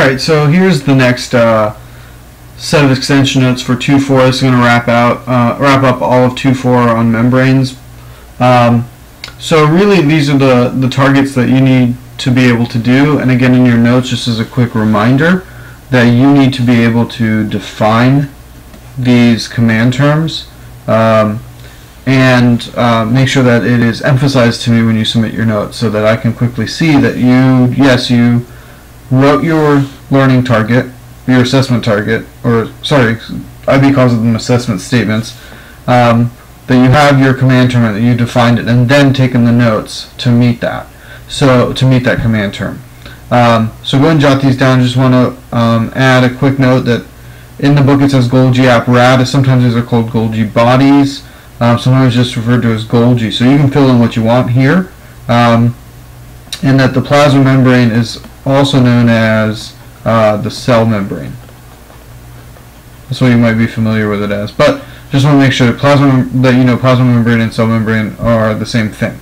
Alright, so here's the next set of extension notes for 2.4. This is going to wrap up all of 2.4 on membranes. So really these are the targets that you need to be able to do, and again in your notes, just as a quick reminder, that you need to be able to define these command terms and make sure that it is emphasized to me when you submit your notes, so that I can quickly see that you wrote your learning target, your assessment target, or sorry, IB calls them assessment statements, that you have your command term, that you defined it, and then taken the notes to meet that. So to meet that command term. So go ahead and jot these down. Just want to add a quick note that in the book it says Golgi apparatus. Sometimes these are called Golgi bodies. Sometimes just referred to as Golgi. So you can fill in what you want here. And that the plasma membrane is also known as the cell membrane. That's what you might be familiar with it as. But just want to make sure that plasma membrane and cell membrane are the same thing.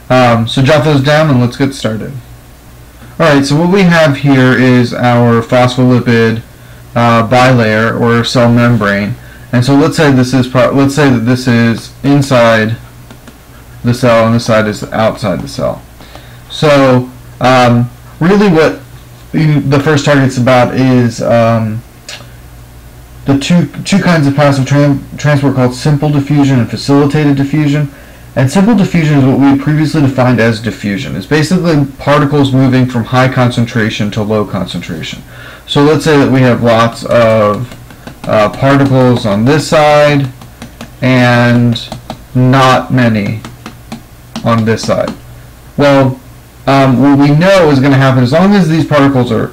So jot those down and let's get started. Alright, so what we have here is our phospholipid bilayer or cell membrane. And so let's say that this is inside the cell and this side is outside the cell. So really what the first target's about is the two kinds of passive transport called simple diffusion and facilitated diffusion. And simple diffusion is what we previously defined as diffusion. It's basically particles moving from high concentration to low concentration. So let's say that we have lots of particles on this side and not many on this side. Well, what we know is going to happen, as long as these particles are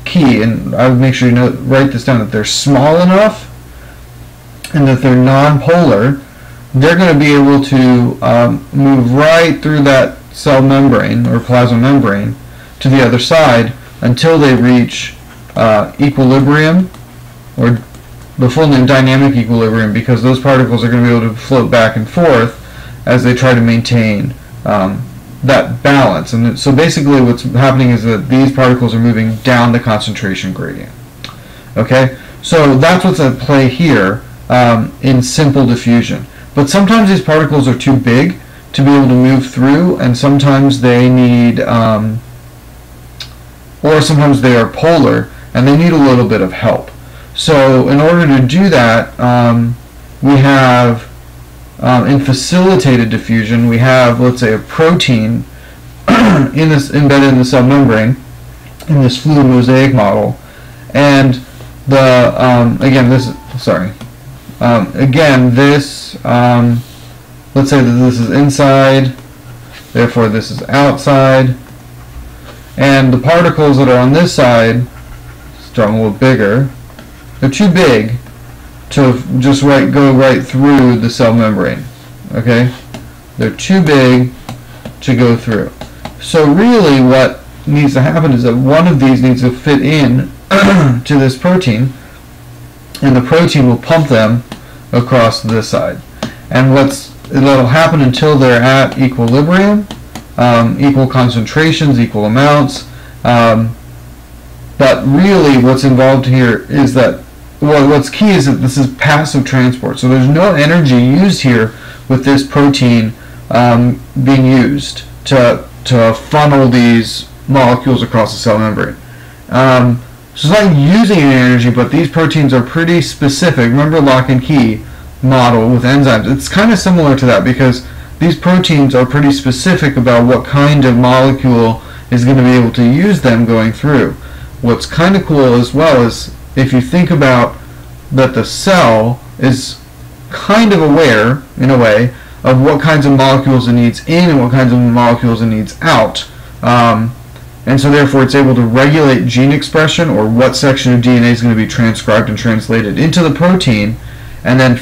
key, and I would make sure you write this down, that they're small enough and that they're non-polar, they're going to be able to move right through that cell membrane or plasma membrane to the other side until they reach equilibrium, or the full name dynamic equilibrium, because those particles are going to be able to float back and forth as they try to maintain that balance. And so basically what's happening is that these particles are moving down the concentration gradient. Okay, so that's what's at play here in simple diffusion. But sometimes these particles are too big to be able to move through, and sometimes they need, or sometimes they are polar and they need a little bit of help. So in order to do that, we have, in facilitated diffusion, we have, let's say, a protein embedded in the cell membrane in this fluid mosaic model, and let's say that this is inside, therefore this is outside, and the particles that are on this side, let's draw them a little bigger, they're too big to just go right through the cell membrane. Okay, they're too big to go through. So really what needs to happen is that one of these needs to fit in to this protein, and the protein will pump them across this side. And that'll happen until they're at equilibrium, equal concentrations, equal amounts. But really what's involved here is that, well, what's key is that this is passive transport. So there's no energy used here with this protein being used to funnel these molecules across the cell membrane. So it's not using any energy, but these proteins are pretty specific. Remember lock and key model with enzymes? It's kind of similar to that, because these proteins are pretty specific about what kind of molecule is going to be able to use them going through. What's kind of cool as well is if you think about that the cell is kind of aware, in a way, of what kinds of molecules it needs in and what kinds of molecules it needs out. And so therefore it's able to regulate gene expression, or what section of DNA is going to be transcribed and translated into the protein, and then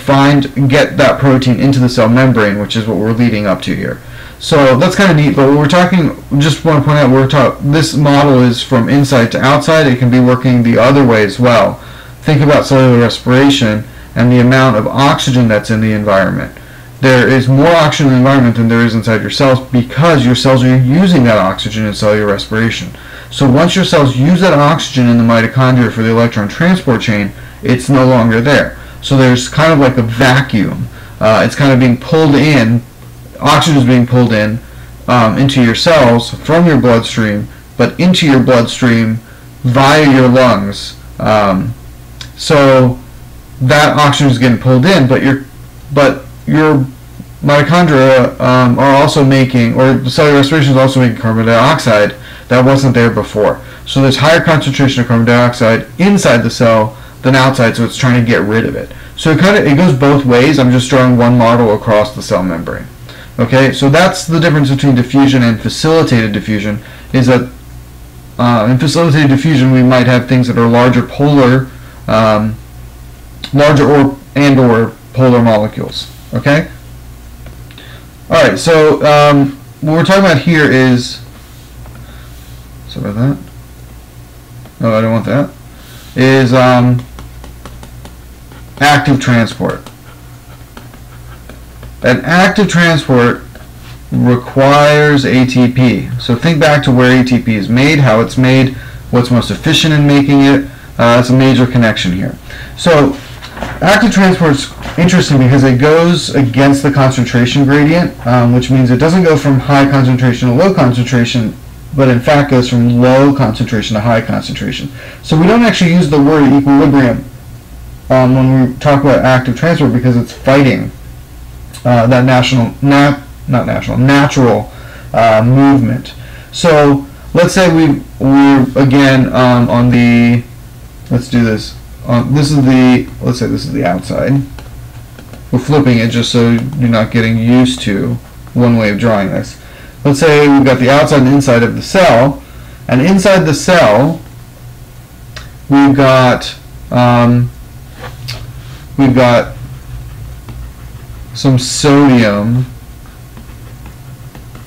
get that protein into the cell membrane, which is what we're leading up to here. So that's kind of neat, but we're talking, just want to point out, this model is from inside to outside. It can be working the other way as well. Think about cellular respiration and the amount of oxygen that's in the environment. There is more oxygen in the environment than there is inside your cells, because your cells are using that oxygen in cellular respiration. So once your cells use that oxygen in the mitochondria for the electron transport chain, it's no longer there. So there's kind of like a vacuum. It's kind of being pulled in, oxygen is being pulled in into your cells from your bloodstream, but into your bloodstream via your lungs. So that oxygen is getting pulled in, but your mitochondria are also making, or the cellular respiration is also making carbon dioxide that wasn't there before. So there's higher concentration of carbon dioxide inside the cell than outside, so it's trying to get rid of it. So it goes both ways. I'm just drawing one model across the cell membrane. Okay, so that's the difference between diffusion and facilitated diffusion, is that in facilitated diffusion we might have things that are larger polar, or polar molecules. Okay? Alright, so what we're talking about here is, sorry about that. No, I don't want that. Is active transport. An active transport requires ATP. So think back to where ATP is made, how it's made, what's most efficient in making it. It's a major connection here. So active transport is interesting because it goes against the concentration gradient, which means it doesn't go from high concentration to low concentration, but in fact goes from low concentration to high concentration. So we don't actually use the word equilibrium when we talk about active transport, because it's fighting that natural movement. So let's say we're again on the, let's do this. Let's say this is the outside. We're flipping it just so you're not getting used to one way of drawing this. Let's say we've got the outside and inside of the cell, and inside the cell we've got some sodium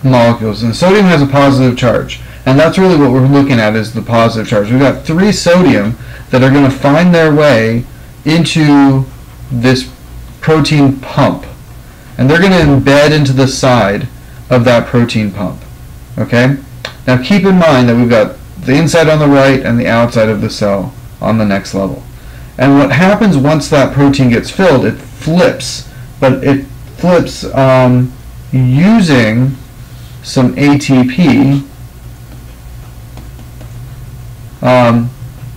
molecules, and sodium has a positive charge, and that's really what we're looking at, is the positive charge. We've got 3 sodium that are going to find their way into this protein pump, and they're going to embed into the side of that protein pump. Okay? Now keep in mind that we've got the inside on the right and the outside of the cell on the next level. And what happens once that protein gets filled, it flips, but it flips using some ATP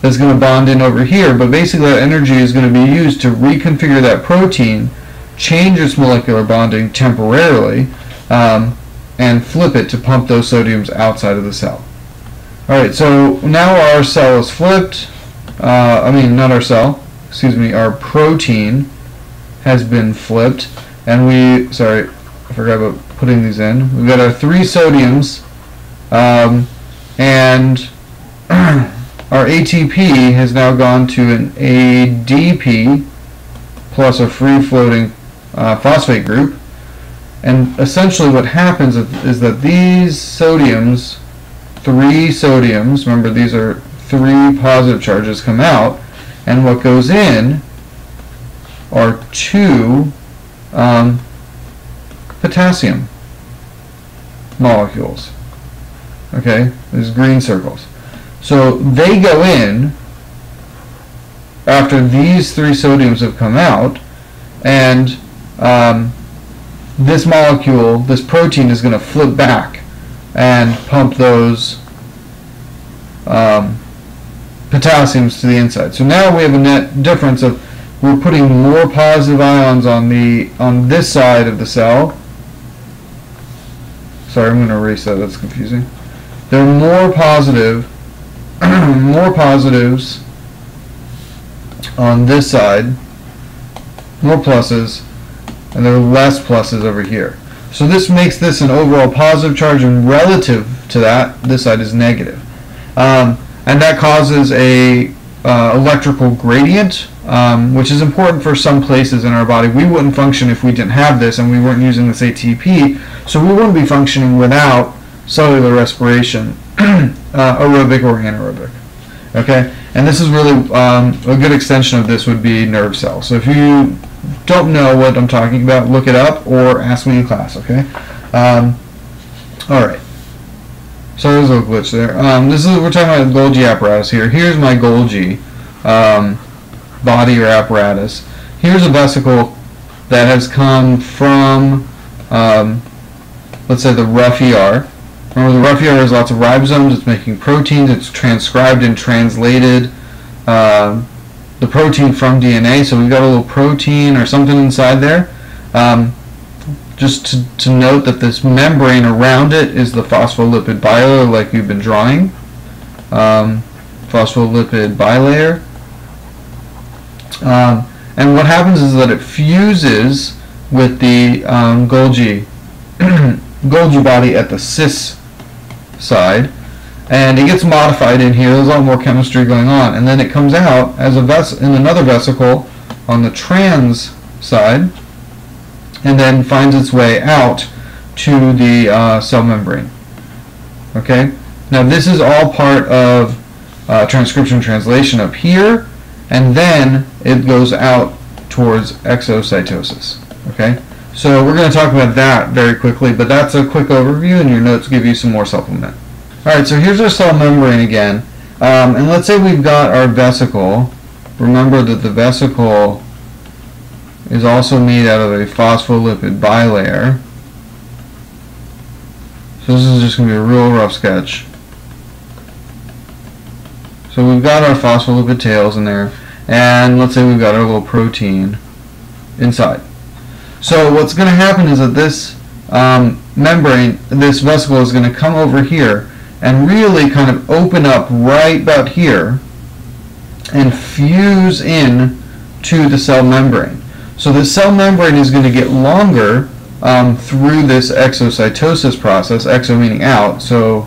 that's going to bond in over here, but basically that energy is going to be used to reconfigure that protein, change its molecular bonding temporarily, and flip it to pump those sodiums outside of the cell. Alright, so now our cell is flipped. Not our cell, excuse me, our protein has been flipped, and sorry, I forgot about putting these in. We've got our 3 sodiums, and our ATP has now gone to an ADP plus a free-floating phosphate group. And essentially what happens is that these sodiums, 3 sodiums, remember these are 3 positive charges, come out, and what goes in are 2 potassium molecules. Okay, these green circles. So they go in after these 3 sodiums have come out, and this molecule, this protein, is going to flip back and pump those potassiums to the inside. So now we have a net difference of, we're putting more positive ions on this side of the cell. Sorry, I'm going to erase that. That's confusing. There are more positives on this side, more pluses, and there are less pluses over here. So this makes this an overall positive charge, and relative to that, this side is negative. And that causes a electrical gradient, which is important for some places in our body. We wouldn't function if we didn't have this and we weren't using this ATP, so we wouldn't be functioning without cellular respiration, aerobic or anaerobic. Okay, and this is really a good extension of this would be nerve cells. So if you don't know what I'm talking about, look it up or ask me in class. Okay. All right. Sorry, there's a little glitch there. We're talking about Golgi apparatus here. Here's my Golgi body or apparatus. Here's a vesicle that has come from, let's say, the rough ER. Remember, the rough ER has lots of ribosomes. It's making proteins. It's transcribed and translated the protein from DNA. So we've got a little protein or something inside there. Just to note that this membrane around it is the phospholipid bilayer, like you've been drawing. Phospholipid bilayer. And what happens is that it fuses with the Golgi body at the cis side, and it gets modified in here. There's a lot more chemistry going on, and then it comes out as in another vesicle on the trans side, and then finds its way out to the cell membrane. Okay. Now this is all part of transcription translation up here, and then it goes out towards exocytosis. Okay. So we're going to talk about that very quickly, but that's a quick overview, and your notes give you some more supplement. Alright, so here's our cell membrane again. And let's say we've got our vesicle. Remember that the vesicle is also made out of a phospholipid bilayer. So this is just going to be a real rough sketch. So we've got our phospholipid tails in there, and let's say we've got our little protein inside. So what's going to happen is that this membrane, this vesicle, is going to come over here and really kind of open up right about here and fuse in to the cell membrane. So the cell membrane is going to get longer through this exocytosis process, exo meaning out, so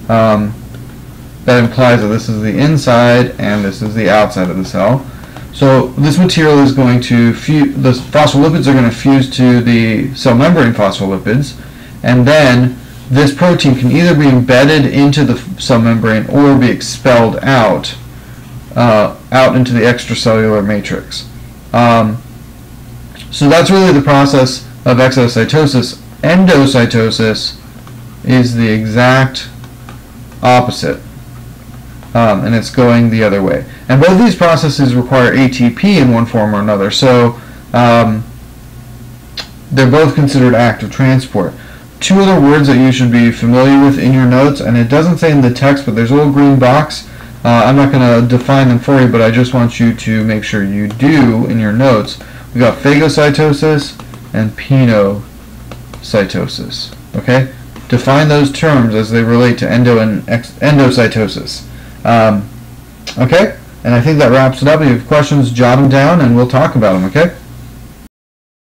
that implies that this is the inside and this is the outside of the cell. So this material is going to fuse, the phospholipids are going to fuse to the cell membrane phospholipids, and then this protein can either be embedded into the cell membrane or be expelled out into the extracellular matrix. So that's really the process of exocytosis. Endocytosis is the exact opposite. And it's going the other way. And both these processes require ATP in one form or another, so they're both considered active transport. Two other words that you should be familiar with in your notes, and it doesn't say in the text, but there's a little green box. I'm not going to define them for you, but I just want you to make sure you do in your notes. We've got phagocytosis and pinocytosis. Okay? Define those terms as they relate to endocytosis. Okay? And I think that wraps it up. If you have questions, jot them down and we'll talk about them, okay?